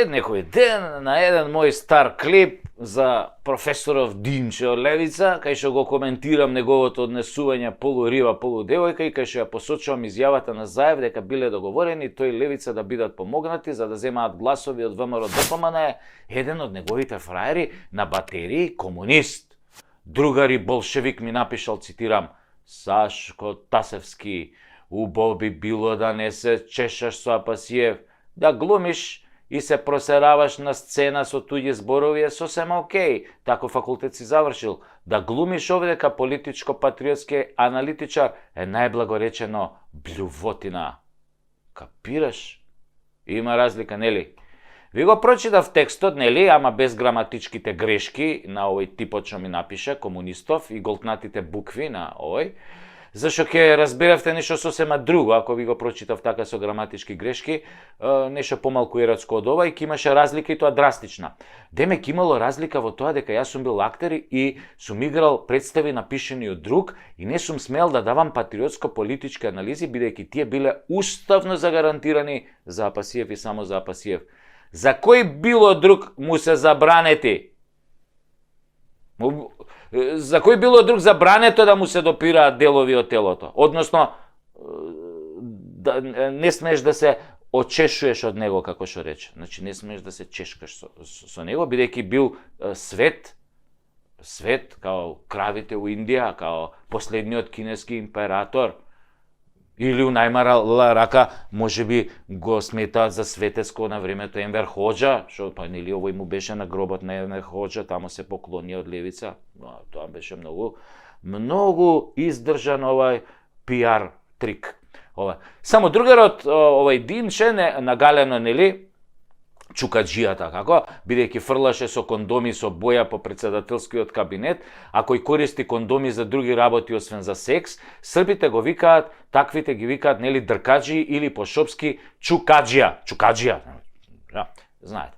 некој ден на еден мој стар клип за професоров Димче од Левица, кај што го коментирам неговото однесување полу-риба, полу-девојка и кај што ја посочувам изјавата на Заев дека биле договорени тој Левица да бидат помогнати за да земаат гласови од ВМРО ДПМН, еден од неговите фраери на батерии комунист. Другари болшевик ми напишал, цитирам, Сашко Тасевски, убаво би било да не се чешаш со Апасиев, да глумиш и се просераваш на сцена со туѓи зборови е сосема окей, тако факултет си завршил. Да глумиш овде ка политичко-патриотски аналитичар е најблагоречено блювотина. Капираш? Има разлика, нели? Ви го прочитав текстот, нели, ама без граматичките грешки на овој типот што ми напише, комунистов, и голтнатите букви на овој. Зашто ќе разберавте нешто сосема друго, ако ви го прочитав така со граматички грешки, нешто помалку ерацко од ова и ќе имаше разлика и тоа драстична. Демек имало разлика во тоа дека јас сум бил актер и сум играл представи напишени од друг и не сум смел да давам патриотско-политички анализи, бидејќи тие биле уставно загарантирани за Апасиев и само за Апасиев. За кој било друг му се забранети? За кој било друг забрането да му се допираат делови од телото? Односно, да, не смееш да се очешуеш од него, како што рече. Значи, не смееш да се чешкаш со него, бидејќи бил свет, као кравите у Индија, као последниот кинески император, или у најмала рака, може би го сметаат за светеско на времето Енвер Хоџа, што па нели овој му беше на гробот на Енвер Хоџа, тамо се поклонија од Левица. Тоа беше многу издржан овај пиар трик. Само другарот овај Димче нагалено, нели, чукаджијата, како, бидејќи фрлаше со кондоми со боја по председателскиот кабинет, а кој користи кондоми за други работи освен за секс, србите го викаат, таквите ги викаат, нели, дркаджи или по шопски чукаджија. Знаете.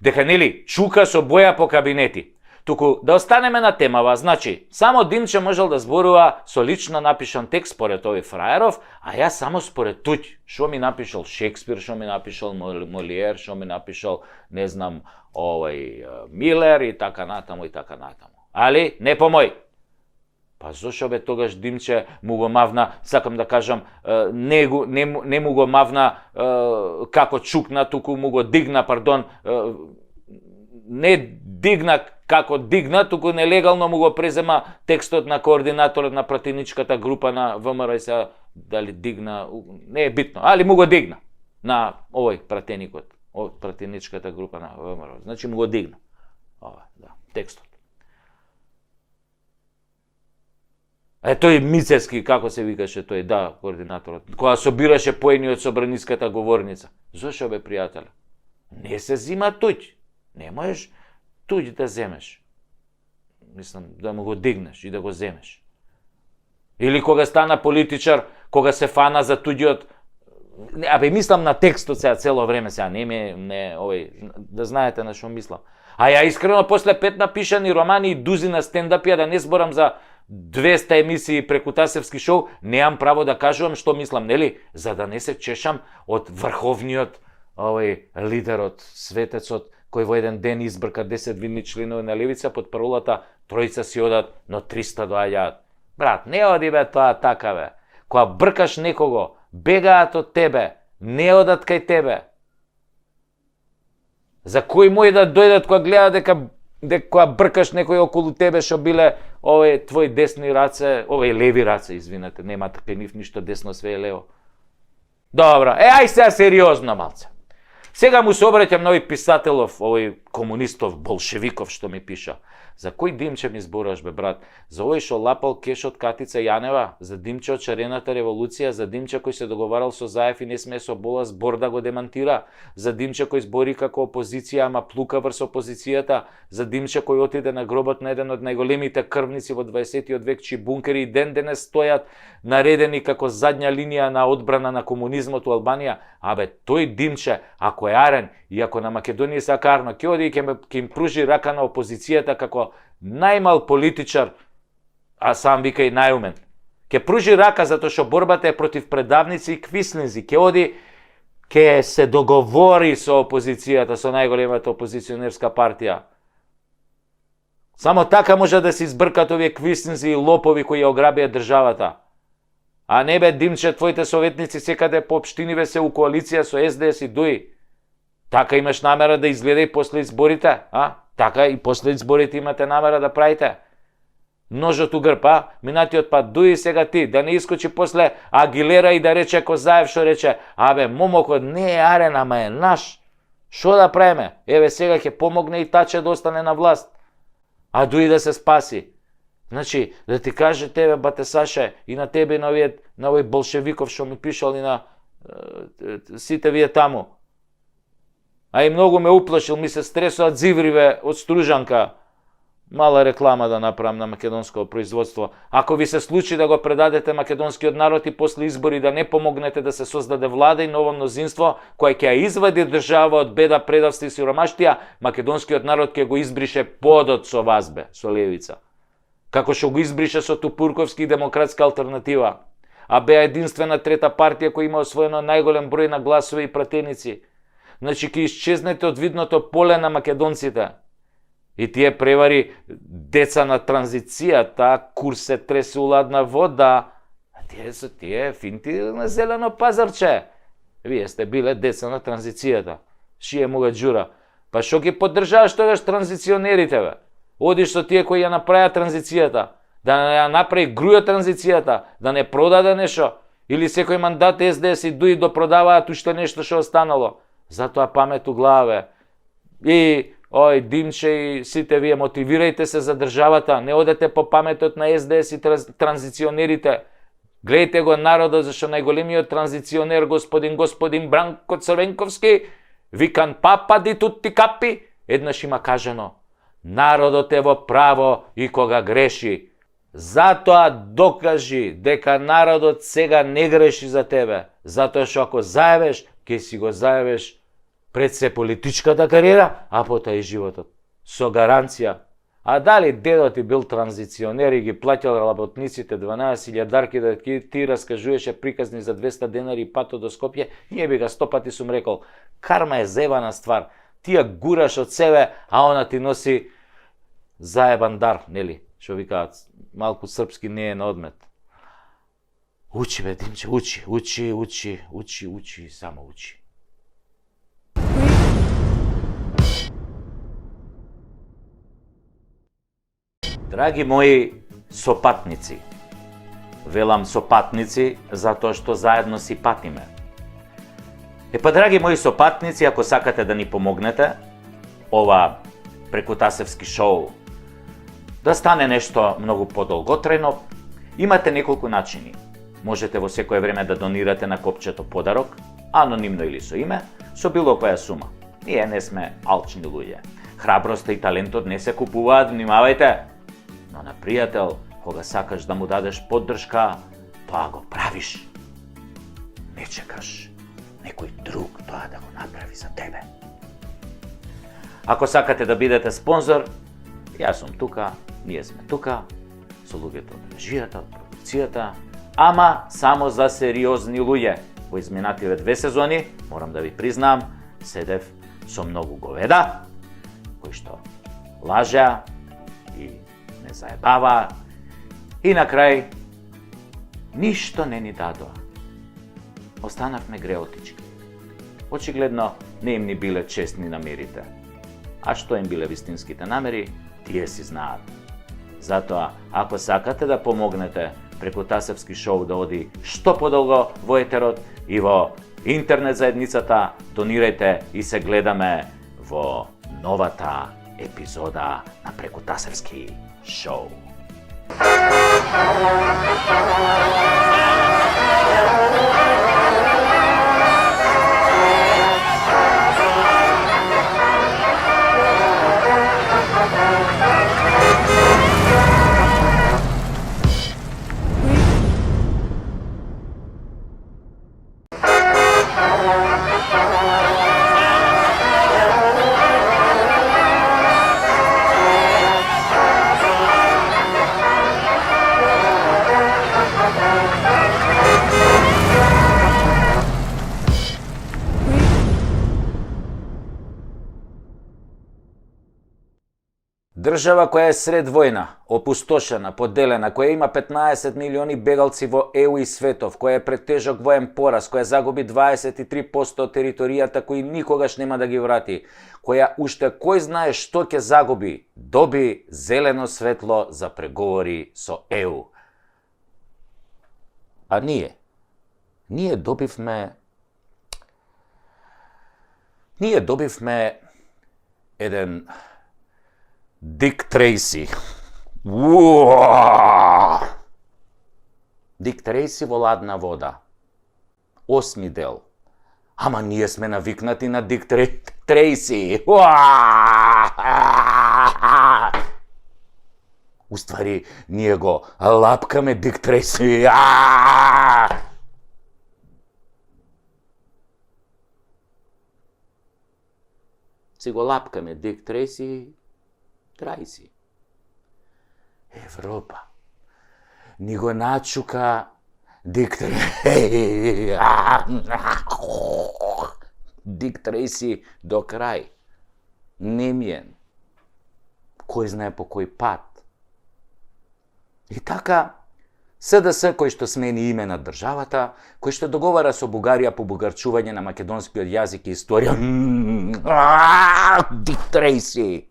Дека, нели, чука со боја по кабинети. Туку, да останеме на темава, значи, само Димче можел да зборува со лично напишан текст според овој фраеров, а јас само според туѓ. Шо ми напишал Шекспир, шо ми напишал Молиер, шо ми напишал, не знам, Милер и така натаму и така натаму. Али, не по мој. Па зошо бе тогаш Димче му го мавна, сакам да кажам, не му го мавна како чукна, туку му го дигна, пардон, не дигна како дигна, туку нелегално му го презема текстот на координаторот на пратеничката група на ВМРО и се дали дигна, не е битно, али му го дигна на овој пратеникот, пратеничката група на ВМРО. Значи му го дигна. Текстот. Тој Мицевски, како се викаше тој, координаторот, кога собираше поени од собраниската говорница. Зошо бе, пријателе? Не се зима туѓ. Не можеш туѓ да земеш. Мислам, да му го дигнеш и да го земеш. Или кога стана политичар, кога се фана за туѓиот... мислам на текстот сега цело време сега, да знаете на што мислам. А ја искрено после 5 напишани романи и дузина стендапија, да не зборам за 200 емисии преку Тасевски шоу, неам право да кажувам што мислам, нели? За да не се чешам од врховниот лидерот, светецот, кој во еден ден избрка 10 видни членови на Левица под паролата тројца си одат, но 300 доаѓаат. Брат, не оди бе тоа така бе. Кога бркаш некого, бегаат од тебе, не одат кај тебе. За кој мој да дојдат кога гледаат дека кога бркаш некој околу тебе што биле твои десни раце, леви раце, извинете, нема кај нив ништо десно, све е лево. Добро, ај сега сериозно малце. Сега му се обраќам на овој писателов, овој комунистов, болшевиков што ми пиша. За кој Димче ми збораш бе, брат? За овој што лапал кеш од Катица Јанева? За Димче од Шарената револуција? За Димче кој се договарал со Заев и не смее со Бола збор да го демантира? За Димче кој збори како опозиција, ама плука врз опозицијата? За Димче кој отиде на гробот на еден од најголемите крвници во 20 век, чии бункери и ден денес стојат наредени како задња линија на одбрана на комунизмот у Албанија? Тој Димче, ако е арен и ако на Македонија се акарно, ќе оди и ќе им пружи рака на опозицијата како најмал политичар, а сам вика и најумен. Ќе пружи рака затоа што борбата е против предавници и квислинзи. Ќе оди ке се договори со опозицијата, со најголемата опозиционерска партија. Само така може да се избркат овие квисници и лопови кои ја ограбија државата. А не бе, Димче, твоите советници секаде по општиниве се у коалиција со СДС и ДУИ. Така имаш намера да изгледа и после изборите, а? Така и после изборите имате намера да правите. Ножот у грб, а? Минатиот пат ДУИ, сега ти, да не искочи после Агилера и да рече Козаев, шо рече, абе, момокот не е арен, ама е наш. Шо да правиме? Еве сега ќе помогне и Таче да остане на власт. А ДУИ да се спаси. Значи, да ти каже тебе, бате Саше, и на тебе и на овој болшевиков што ми пишал и на сите вие таму. А и многу ме уплашил, ми се стресуваат зивриве од Стружанка. Мала реклама да направам на македонско производство. Ако ви се случи да го предадете македонскиот народ и после избори да не помогнете да се создаде влада и ново мнозинство кој ќе ја извади држава од беда, предавство и сиромаштија, македонскиот народ ќе го избрише подот со вазбе, со левица. Како што го избрише со Тупурковски и демократска алтернатива. А беа единствена трета партија која има освоено најголем број на гласови и пратеници. Значи ќе исчезнете од видното поле на македонците. И тие превари деца на транзицијата, курс се тресе у ладна вода, а тие се тие финти на зелено пазарче. Вие сте биле деца на транзицијата. Шие мога джура. Па шо ги поддржаваш тогаш транзиционерите, бе? Одиш со тие кои ја направија транзицијата, да не ја направи груја транзицијата, да не продаде нешто, или секој мандат СДС и ДУИ допродаваат уште нешто што останало. Затоа памет у главе. И ој, Димче и сите вие, мотивирајте се за државата, не одете по паметот на СДС и транзиционерите. Гледайте го народот, зашто најголемиот транзиционер, господин Бранко Црвенковски, викан папа ди тутти капи, еднаш има кажано: народот е во право и кога греши. Затоа докажи дека народот сега не греши за тебе, затоа што ако заебеш, ќе си го заебеш пред се политичката кариера, а потоа и животот. Со гаранција. А дали дедот ти бил транзиционер и ги плаќал работниците 12.000 дарки да ти раскажуваше приказни за 200 денари и пато до Скопје, ние би га 100 пати сум рекол, карма е зебана ствар. Ти ја гураш од себе, а она ти носи заебан дар, нели? Што викаат, малку српски не е на одмет. Учи, бе, Димче, учи, само учи. Драги мои сопатници, велам сопатници затоа што заедно си патиме. Па, драги мои сопатници, ако сакате да ни помогнете, ова Прекутасевски шоу да стане нешто многу подолготрајно, имате неколку начини. Можете во секое време да донирате на копчето подарок, анонимно или со име, со било која сума. Ние не сме алчни луѓе. Храброста и талентот не се купуваат, внимавајте. Но на пријател, кога сакаш да му дадеш поддршка, тоа го правиш. Не чекаш некој друг тоа да го направи за тебе. Ако сакате да бидете спонзор, јас сум тука, ние сме тука, со луѓето од режијата, од продукцијата, ама само за сериозни луѓе. Во изминативе 2 сезони, морам да ви признам, седев со многу говеда, кои што лажеа и не заебава, и на крај ништо не ни дадоа. Останавме греотички. Очигледно не им ни биле честни намерите. А што им биле вистинските намери, тие си знаат. Затоа, ако сакате да помогнете Прекутасевски шоу да оди што подолго во етерот и во интернет заедницата, донирајте и се гледаме во новата епизода на Прекутасевски шоу. Држава која е сред војна, опустошена, поделена, која има 15 милиони бегалци во ЕУ и светов, која е пред тежок воен пораз, која загуби 23% од територијата кои никогаш нема да ги врати, која уште кој знае што ќе загуби, доби зелено светло за преговори со ЕУ. А ние добивме еден Дик Трейси. Дик Трейси во ладна вода. 8 дел. Ама ние сме навикнати на Дик Трейси. Уствари, ние го лапкаме Дик Трейси. Си го лапкаме Дик Трейси. Трайси. Европа. Ни го начука Дик Трейси. Дик Трейси до крај. Немиен. Кој знае по кој пат. И така, СДС кој што смени име на државата, кој што договара со Бугарија по бугарчување на македонскиот јазик и историја. Дик Трейси.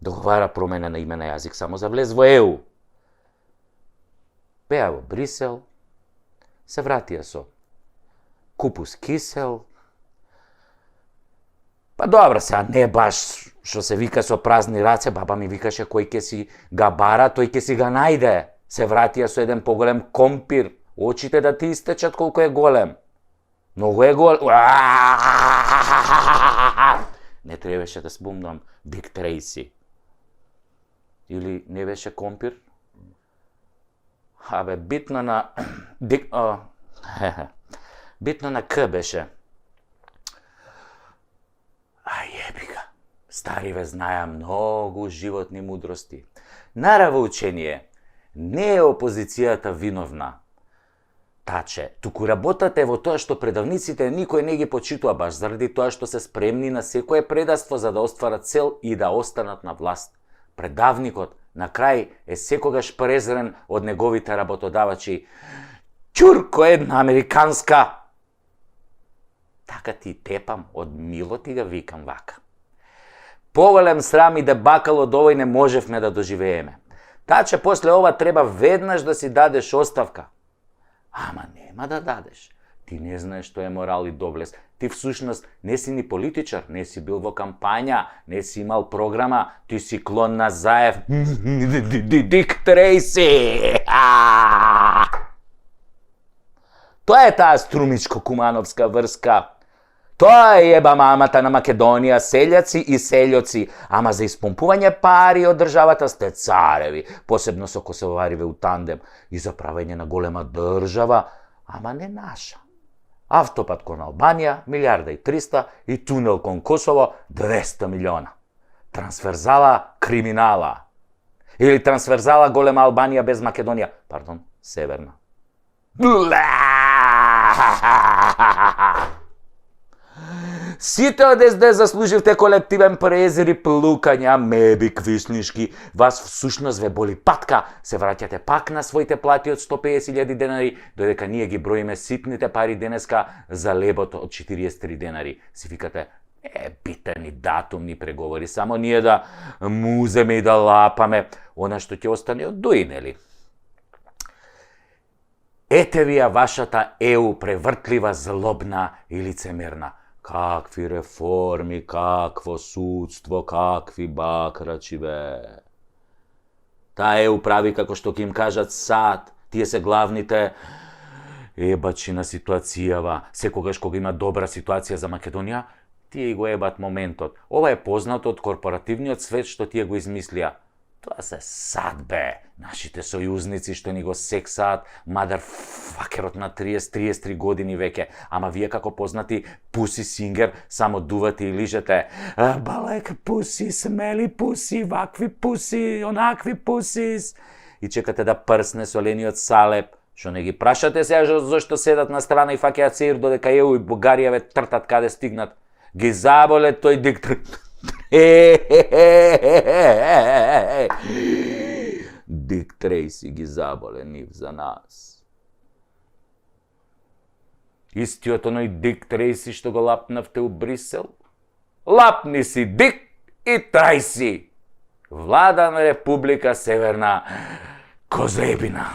Договара промена на име на јазик само за влез во ЕУ. Беа во Брисел, се вратија со купус кисел. Па добро сега, не баш што се вика со празни раце, баба ми викаше кој ќе си га бара, тој ќе си га најде. Се вратија со еден поголем компир, очите да ти истечат колку е голем. Многу е голем. Не требаше да спомнам Дик Трейси. Или не беше компир? Абе, битно на... битно на К беше. Јебика. Стариве знаја многу животни мудрости. Нараво учение, не е опозицијата виновна. Таче, туку работата е во тоа што предавниците никој не ги почитува баш заради тоа што се спремни на секое предаство за да остварат цел и да останат на власт. Предавникот на крај е секогаш презрен од неговите работодавачи. Ќурко една американска! Така ти тепам, од мило ти ga викам вака. Поголем срам и дебакал од овој не можевме да доживееме. Таче, после ова треба веднаш да си дадеш оставка. Ама нема да дадеш. Ти не знаеш што е морал и доблес. Ти всушност не си ни политичар, не си бил во кампања, не си имал програма, ти си клон на Заев. Дик Трейси! Тоа е таа струмичко-кумановска врска. Тоа е еба мамата на Македонија, селјаци и селјоци, ама за испомпување пари од државата сте цареви, посебно со косовариве у тандем, и за правење на голема држава, ама не наша. Автопат кон Албанија, 1.300.000 и тунел кон Косово, 200 милиона. Трансферзала криминала. Или трансферзала голема Албанија без Македонија, пардон, северна. Сите од СД заслуживте колективен презир и плукања, меби квиснишки. Вас всушност ве боли патка, се враќате пак на своите плати од 150.000 денари, додека ние ги броиме ситните пари денеска за лебото од 43 денари. Си викате, битен и датумни преговори, само ние да муземе и да лапаме, она што ќе остане од дуи, нели? Ете ви ја вашата ЕУ превртлива, злобна и лицемерна. Какви реформи, какво судство, какви бакрачи, бе. Таа ЕУ прави како што ќе им кажат сад. Тие се главните ебачи на ситуацијава. Секогаш кога има добра ситуација за Македонија, тие го ебат моментот. Ова е познато од корпоративниот свет што тие го измислија. Тоа се сад, бе. Нашите сојузници што ни го сексаат, мадарфакерот на 30-33 години веќе. Ама вие како познати пуси сингер само дувате и лижете. Балек пуси, смели пуси, вакви пуси, онакви пусис. И чекате да прсне солениот салеп. Што не ги прашате сега зашто седат на страна и фаќаат сеир додека ЕУ и Бугарија ве тртат каде стигнат. Ги заболе тој Дик Трейси ги заболе нив за нас. Истиот оној Дик Трейси што го лапнавте у Брисел? Лапни си Дик и Трейси! Влада на Република Северна Козебина.